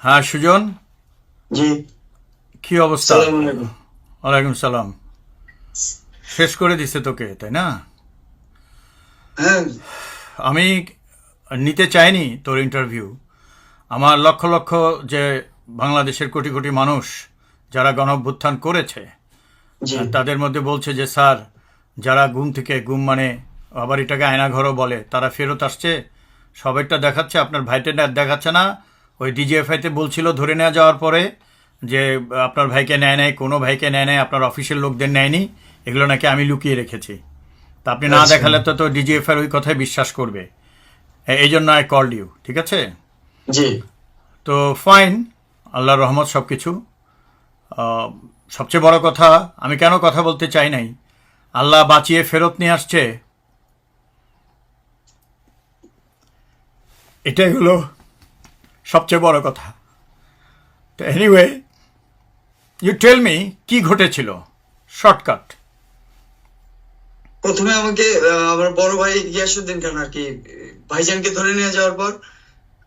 হ্যাঁ সুজন, জি, কি অবস্থা? সালাম আলাইকুম। ওয়ালাইকুম সালাম। শেষ করে দিছে তোকে, তাই না? হ্যাঁ, আমি নিতে চাইনি তোর ইন্টারভিউ। আমার লক্ষ লক্ষ যে বাংলাদেশের কোটি কোটি মানুষ যারা গণঅভ্যুত্থান করেছে, জি, তাদের মধ্যে বলছে যে স্যার, যারা গুম থেকে গুম মানে আবার এটাকে আয়নাঘরও বলে, তারা ফেরত আসছে, সবাইটা দেখাচ্ছে, আপনার ভাইটা দেখাচ্ছে না। ওই ডিজিএফআইতে বলছিল ধরে নেওয়া যাওয়ার পরে যে আপনার ভাইকে নেয় নাই, কোনো ভাইকে নেয় নাই, আপনার অফিসের লোকদের নেয়নি, এগুলো নাকি আমি লুকিয়ে রেখেছি। তা আপনি না আচ্ছা, দেখালে তো ডিজিএফআই ওই কথায় বিশ্বাস করবে। এই জন্য আই কল্ড ইউ, ঠিক আছে? জি, তো ফাইন, আল্লাহর রহমত সব কিছু। সবচেয়ে বড় কথা, আমি কেন কথা বলতে চাই নাই, আল্লাহ বাঁচিয়ে ফেরত নিয়ে আসছে, এটাই হলো সবচেয়ে বড় কথা। তো এনিওয়ে, ইউ টেল মি, কি ঘটেছিল? শর্টকাট। প্রথমে আমাকে আমার বড় ভাই গিয়াসুদ্দিন খান আর কি ভাইজানকে ধরে নিয়ে যাওয়ার পর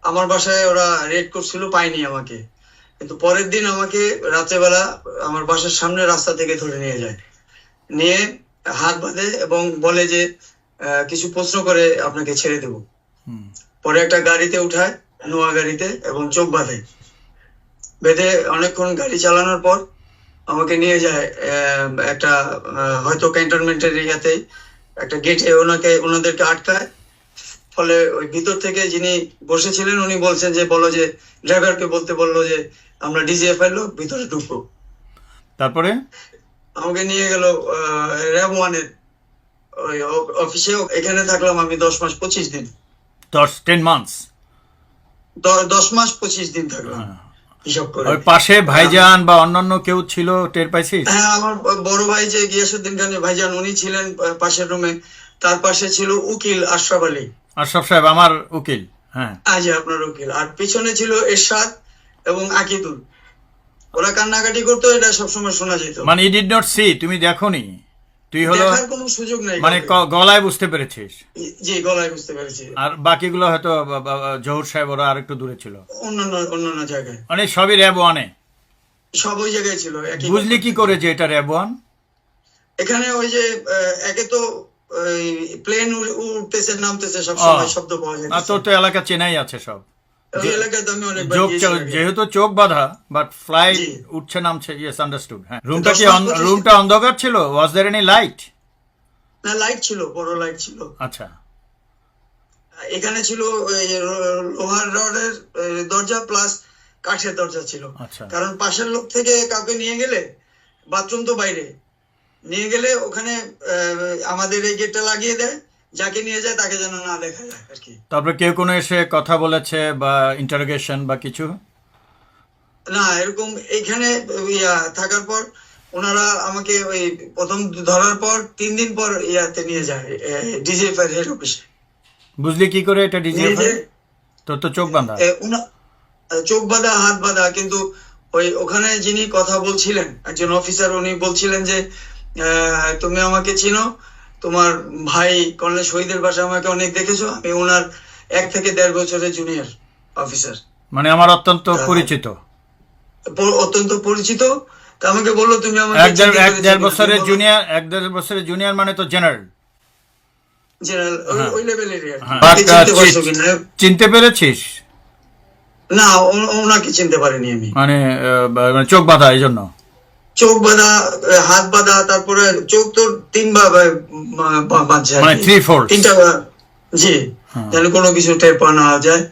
আমার বাসায় ওরা রেড করছিল, পায়নি আমাকে। কিন্তু পরের দিন আমাকে রাত্রেবেলা আমার বাসার সামনে রাস্তা থেকে ধরে নিয়ে যায়, নিয়ে হাত বাঁধে এবং বলে যে কিছু প্রশ্ন করে আপনাকে ছেড়ে দেব। পরে একটা গাড়িতে উঠায়, নোয়া গাড়িতে, এবং চোখ বাঁধে। বেঁধে অনেকক্ষণ গাড়ি চালানোর পর আমাকে নিয়ে যায় একটা হয়তো ক্যান্টনমেন্টের এরিয়াতে একটা গেটে ওনাদেরকে আটকায়। ফলে ওই ভিতর থেকে যিনি বসেছিলেন উনি বলছেন যে বলো যে ড্রাইভারকে বলতে বললো যে আমরা ডিজিএফআই লোক, ভিতরে ঢুকবো। তারপরে আমাকে নিয়ে গেল র্যাব ওয়ানের ওই অফিসে। এখানে থাকলাম আমি 10 মাস 25 দিন। 10 মান্থস। 10 মাস 25 দিন থাকলাম হিসাব করে। ওই পাশে ভাইজান বা অন্যান্য কেউ ছিল, টের পাইছিস? হ্যাঁ, আমার বড় ভাই যে গিয়াসুদ্দিন খানের ভাইজান উনি ছিলেন পাশের রুমে। তার পাশে ছিল উকিল আশরাফ আলী। আশরাফ সাহেব আমার উকিল, হ্যাঁ। আজ আপনার উকিল। আর পিছনে ছিল এরশাদ এবং আকিদুল। ওরা কান্নাকাটি করতো, এটা সবসময় শোনা যেত। মানে ইউ ডিড নট সি, তুমি দেখোনি? তুই হলো দেখার কোনো সুযোগ নেই মানে কাউকে। গলায় বুঝতে পেরেছিস। জি, গলায় বুঝতে পেরেছি। আর বাকিগুলো হয়তো জহুর সাহেব ওরা আর একটু দূরে ছিল, অন্যান্য অন্যান্য জায়গায় মানে সবই র্যাব ওয়ানে। সব ওই জায়গায় ছিল একই বুঝলি কথা। কি করে যে এটা র্যাব ওয়ান? এখানে ওই যে একে তো প্লেন উঠতেছে নামতেছে, সবসময় শব্দ পাওয়া আর যাচ্ছে। তোর তো এলাকা চেনাই আছে সব। ওই এলাকায় তো আমি অনেকবার চোখ গিয়েছি আগে। যেহেতু চোখ বাঁধা, বাট ফ্লাইট জি। উঠছে নামছে, ইয়েস আন্ডারস্টুড। হ্যাঁ, রুমটা কি 10 মাস 25 রুমটা অন্ধকার ছিল? ওয়াজ দেয়ার এনি লাইট? না, লাইট ছিল, বড় লাইট ছিল। আচ্ছা। এখানে ছিল ওই লোহার রডের দরজা প্লাস কাঠের দরজা ছিল। আচ্ছা। কারণ পাশের লোক থেকে কাউকে নিয়ে গেলে, বাথরুম তো বাইরে, নিয়ে গেলে ওখানে আমাদের এই গেটটা লাগিয়ে দেয়, যাকে নিয়ে যায় তাকে যেন না দেখা যায় আর কি। তারপরে কেউ কোনো এসে কথা বলেছে বা ইন্টারোগেশন বা কিছু? না, এরকম এইখানে থাকার পর ওনারা আমাকে ওই প্রথম ধরার পর 3 দিন পর ইয়াতে নিয়ে যায়, ডিজিএফআই হেড অফিসে বুঝলি কি করে এটা নিয়ে ডিজিএফআই? যে তোর তো চোখ বাঁধা। চোখ বাঁধা, হাত বাঁধা, কিন্তু ওই ওখানে যিনি কথা বলছিলেন একজন অফিসার, উনি বলছিলেন যে তুমি আমাকে চিনো, তোমার ভাই কর্নেল শহীদের বাসায় আমাকে অনেক দেখেছো, আমি ওনার 1 থেকে 1.5 বছরের জুনিয়র অফিসার, মানে আমার অত্যন্ত পরিচিত। অত্যন্ত পরিচিত। তা আমাকে বললো তুমি আমাকে এক চিনতে দেড় পেরেছো কিনা? বছরের আমি বললাম, জুনিয়র, 1-1.5 বছরের জুনিয়র মানে তো জেনারেল। জেনারেল হ্যাঁ। ওই লেভেলেরই আর কি। হ্যাঁ। আমাকে চিনতে পারছো কিনা? চিনতে পেরেছিস? না, ওনাকে চিনতে পারিনি আমি। মানে চোখ বাঁধা এই জন্য? চোখ বাঁধা, হাত বাঁধা, তারপরে চোখ তো 3 বাঁধছে আর মানে কি। 3/4। 3টা জি, যেন কোনো কিছু টের পাওয়া না যায়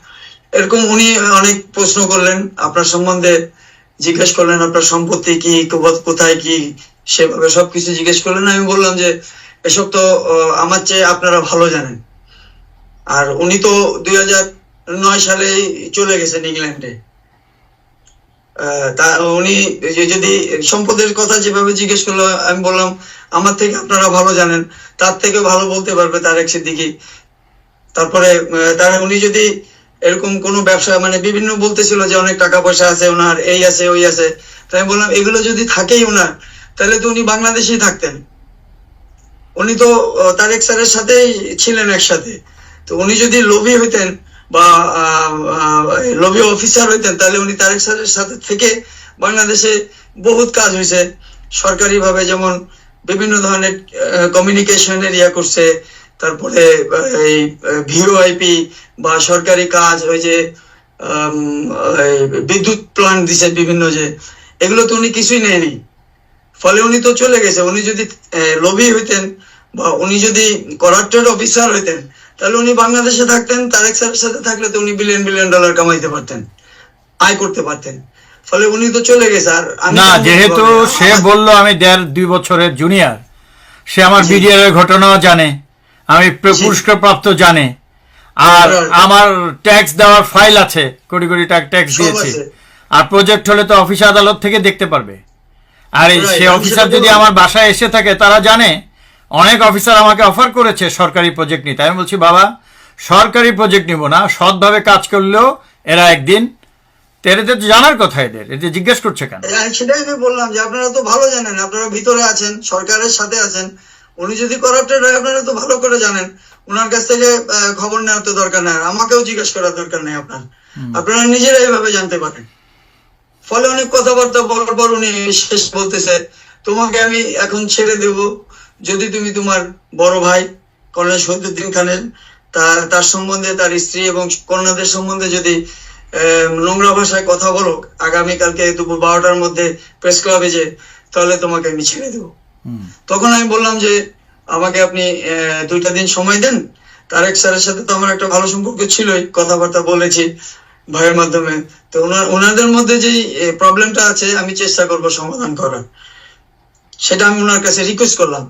এরকম। উনি অনেক প্রশ্ন করলেন আপনার সম্বন্ধে, জিজ্ঞেস করলেন আপনার সম্পত্তি কি, কোথায় কি, সেভাবে সবকিছু জিজ্ঞেস করলেন। আমি বললাম যে এসব তো আমার চেয়ে আপনারা ভালো জানেন। আর উনি তো 2009 সালে চলে গেছেন ইংল্যান্ডে। তা উনি যদি সম্পদের কথা যেভাবে জিজ্ঞেস করলো, আমি বললাম আমার থেকে আপনারা ভালো জানেন, তার থেকে ভালো বলতে পারবে তারেক সিদ্দিকী। তারপরে উনি যদি এরকম কোনো ব্যবসা, মানে বিভিন্ন বলতেছিল যে অনেক টাকা পয়সা আছে ওনার, এই আছে ওই আছে। তাই আমি বললাম এগুলো যদি থাকেই ওনার, তাহলে তো উনি বাংলাদেশেই থাকতেন। উনি তো তারেক স্যারের সাথেই ছিলেন একসাথে। তো উনি যদি লোভী হইতেন বা লবি অফিসার হইতেন, তাহলে উনি তারেক স্যারের সাথে থেকে বাংলাদেশে বহুত কাজ হয়েছে সরকারি ভাবে, যেমন বিভিন্ন ধরনের কমিউনিকেশনের ইয়া করছে, তারপরে এই ভিওআইপি বা সরকারি কাজ, ওই যে বিদ্যুৎ প্ল্যান্ট দিছে বিভিন্ন, যে এগুলো তো উনি কিছুই নেয়নি। ফলে উনি তো চলে গেছে। উনি যদি লবি হইতেন বা উনি যদি করাপ্টেড অফিসার হইতেন, তাহলে উনি বাংলাদেশে থাকতেন, তারেক স্যারের সাথে থাকলে তো উনি বিলিয়ন বিলিয়ন ডলার কামাইতে পারতেন, আয় করতে পারতেন। ফলে উনি তো চলে গেছে। আর না, যেহেতু সে বলল আমি 1.5-2 বছরের জুনিয়র, সে আমার বিডিআর এর ঘটনাও জানে, আমি পুরস্কার প্রাপ্ত জানে, আর আমার ট্যাক্স দেওয়ার ফাইল আছে, কোটি কোটি টাকা ট্যাক্স দিয়েছি, আর প্রজেক্ট হলে তো অফিস আদালত থেকে দেখতে পারবে। আর সে অফিসার যদি আমার বাসায় এসে থাকে, তারা জানে অনেক অফিসার আমাকে অফার করেছে সরকারি প্রজেক্ট নিতে। আমি বলছি বাবা, সরকারি প্রজেক্ট নিব না, সৎভাবে কাজ করলেও এরা একদিন, এদের তো জানার কথা, এদের জিজ্ঞেস করছে কেন? সেটাই আমি বললাম যে আপনারা তো ভালো জানেন, আপনারা ভিতরে আছেন, সরকারের সাথে আছেন। উনি যদি করাপ্টেড হয়, আপনারা তো ভালো করে জানেন। ওনার কাছ থেকে খবর নেওয়ার তো দরকার নেই, আমাকেও জিজ্ঞেস করার দরকার নেই আপনারা নিজেরাই এভাবে জানতে পারেন। ফলে অনেক কথাবার্তা বলার পর উনি শেষ বলতেছে, তোমাকে আমি এখন ছেড়ে দেব যদি তুমি তোমার বড় ভাই কর্নেল শহীদুদ্দিন খানের তার সম্বন্ধে, তার স্ত্রী এবং কন্যাদের সম্বন্ধে যদি নোংরা ভাষায় কথা বলো আগামীকালকে দুপুর 12টার মধ্যে প্রেস ক্লাবে, যে তাহলে তোমাকে আমি ছেড়ে দেবো। তখন আমি বললাম যে আমাকে আপনি 2টা দিন সময় দেন। তারেক স্যারের সাথে তো আমার একটা ভালো সম্পর্ক ছিলই, কথাবার্তা বলেছি ভাইয়ের মাধ্যমে। তো ওনাদের মধ্যে যে প্রবলেমটা আছে আমি চেষ্টা করব সমাধান করার, সেটা আমি ওনার কাছে রিকোয়েস্ট করলাম।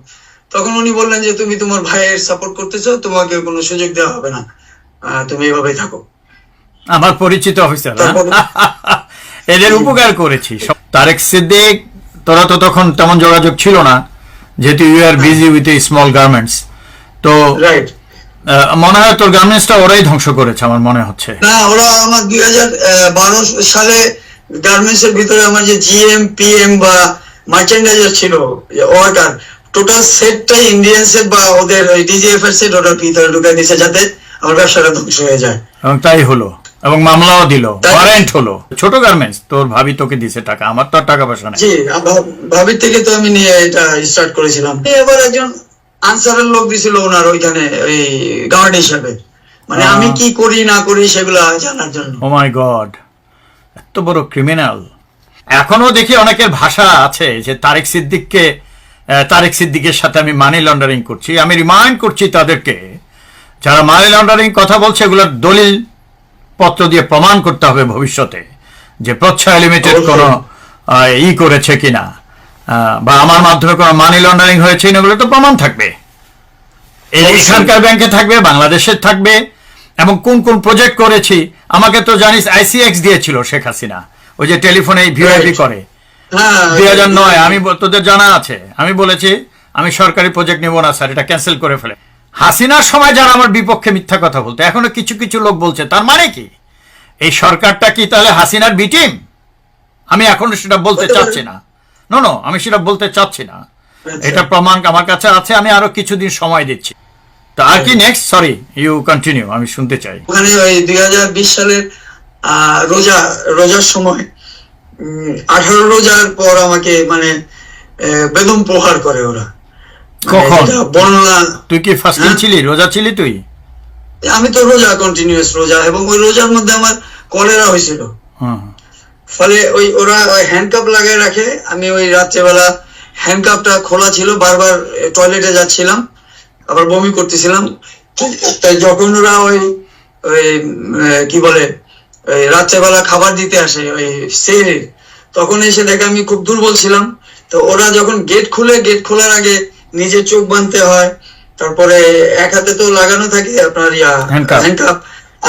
তখন উনি বললেন যে তুমি তোমার ভাইয়ের সাপোর্ট করতেছো, তোমাকে কোনো সুযোগ দেওয়া হবে না, তুমি এভাবেই থাকো। আমার পরিচিত অফিসার, এদের উপকার করেছি। তারেক সিদ্দিক, তোরা তো তখন তেমন যোগাযোগ ছিল না, যেহেতু you are busy with small garments. তো মনে হয় তোর গার্মেন্টসটা ওরাই ধ্বংস করেছে, আমার মনে হচ্ছে। না, ওরা আমার 2012 সালে গার্মেন্টস এর ভিতরে আমার যে জিএম পিএম বা মার্চেন্ডাইজার ছিল, ওয়ার্কার, টোটাল সেটটাই ইন্ডিয়ান সেট বা ওদের ডিজিএফ এর সেট ওটার ভিতরে ঢুকাই দিয়েছে, যাতে আমার ব্যবসাটা ধ্বংস হয়ে যায়। এবং তাই হলো, এবং মামলাও দিল, ওয়ারেন্ট হলো। ছোট গার্মেন্টস, তোর ভাবি তোকে দিছে টাকা, আমার তো আর টাকা পয়সা নাই। জি, ভাবির থেকে তো আমি নিয়ে এটা স্টার্ট করেছিলাম। এবার একজন আনসারের লোক দিছিল ওনার ওইখানে ওই গার্ড হিসাবে, মানে আমি কি করি না করি সেগুলা জানার জন্য। ও মাই গড, এত বড় ক্রিমিনাল। এখনো দেখি অনেকের ভাষা আছে যে তারেক সিদ্দিকের সাথে আমি মানি লন্ডারিং করছি। আমি রিমাইন্ড করছি তাদেরকে, যারা মানি লন্ডারিং কথা বলছে, এগুলোর দলিল পত্র দিয়ে প্রমাণ করতে হবে ভবিষ্যতে, যে প্রচ্ছয় লিমিটেড কোনো করেছে কিনা, বা আমার মাধ্যমে কোনো মানি লন্ডারিং হয়েছে কিনা, এগুলো তো প্রমাণ থাকবে। এখানকার ব্যাংকে থাকবে, বাংলাদেশের থাকবে, এবং কোন কোন প্রজেক্ট করেছি। আমাকে তো জানিস আইসিএক্স দিয়েছিল শেখ হাসিনা, ওই যে টেলিফোনে ভিওআইপি করে 2009। আমি তোদের জানা আছে, আমি বলেছি আমি সরকারি প্রজেক্ট নেব না স্যার, এটা ক্যান্সেল করে ফেলে। হাসিনার সময় যারা আমার বিপক্ষে মিথ্যা কথা বলতো, এখনো কিছু কিছু লোক বলছে, তার মানে কি এই সরকারটা কি তাহলে হাসিনার বি টিম? আমি এখন সেটা বলতে চাচ্ছি না, আমি সেটা বলতে চাচ্ছি না। এটা প্রমাণ আমার কাছে আছে, আমি আরো কিছুদিন সময় দিচ্ছি। তো আর কি নেক্সট? সরি, ইউ কন্টিনিউ, আমি শুনতে চাই। ওখানে ওই 2020 সালের রোজার সময় 18 রোজার পর আমাকে মানে বেদম প্রহার করে ওরা। কখন? বর্ণনা। তুই কি ফাস্টিং ছিলি, রোজা ছিলি তুই? আমি তো রোজা, কন্টিনিউয়াস রোজা, এবং ওই রোজার মধ্যে আমার কলেরা হয়েছিল। ফলে ওরা হ্যান্ডকাপ লাগাই রাখে, আমি ওই রাত্রেবেলা হ্যান্ডকাপটা খোলা ছিল, বারবার টয়লেটে যাচ্ছিলাম, আবার বমি করতেছিলাম। তাই যখন ওরা ওই কি বলে রাত্রেবেলা খাবার দিতে আসে ওই সেহরির, তখন এসে দেখে আমি খুব দুর্বল ছিলাম। তো ওরা যখন গেট খোলার আগে নিজে চোখ বাঁধতে হয়, তারপরে এক হাতে তো লাগানো থাকে আপনার হ্যান্ডকাপ,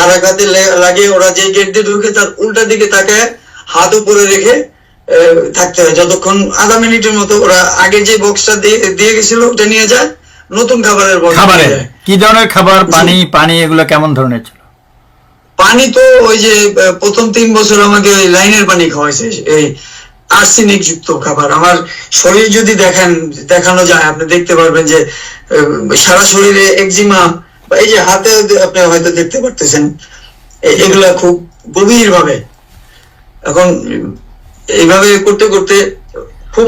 আর এক হাতে লাগে। ওরা যে গেট দিয়ে ঢুকে তার উল্টা দিকে তাকায় হাত উপরে রেখে থাকতে হয় যতক্ষণ, আধা মিনিটের মতো। ওরা আগে যে বক্সটা দিয়ে গেছিল ওটা নিয়ে যায়, নতুন খাবারের বক্স। কি ধরনের খাবার? পানি এগুলো কেমন ধরনের ছিল? পানি তো ওই যে প্রথম 3 বছর আমাকে ওই লাইনের পানি খাওয়াইছে, এই আর্সেনিক যুক্ত খাবার। আমার শরীর যদি দেখানো যায়, আপনি দেখতে পারবেন যে সারা শরীরে একজিমা, বা এই যে হাতে আপনি হয়তো দেখতে পারতেছেন এগুলা খুব গভীর ভাবে। এখন এইভাবে করতে করতে খুব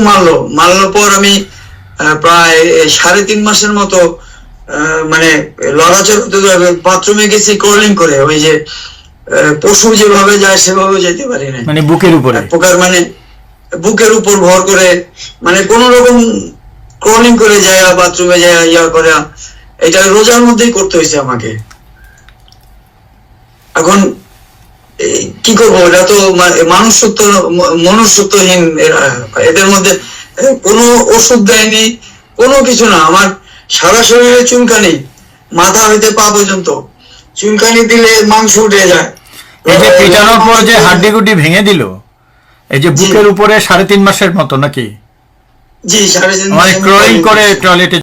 মারলো পর আমি প্রায় 3.5 মাসের মতো মানে লড়াচড়া করতে বাথরুমে গেছি ক্রলিং করে, ওই যে পশু যেভাবে যায় সেভাবে যেতে পারি না, মানে বুকের উপরে, এক প্রকার মানে বুকের উপর ভর করে, মানে কোন রকম ক্রলিং করে যায় বাথরুমে যায় ইয়া করে, এটা রোজার মধ্যেই করতে হয়েছে আমাকে। এখন কি করবো, এটা তো মানুষত্ব মনুষ্যত্বহীন এদের মধ্যে। কোনো ওষুধ দেয়নি, কোনো কিছু না, আমার সারা শরীরে চুলকানি, মাথা হইতে পা পর্যন্ত চুলকানি দিলে মাংস উঠে যায়। এই যে পিটানোর পর যে হাড্ডি গুড্ডি ভেঙে দিল, এই যে বুকের উপরে 3.5 মাসের মতো নাকি? জি, 3.5 মানে মাস ক্রলিং করে টয়লেটে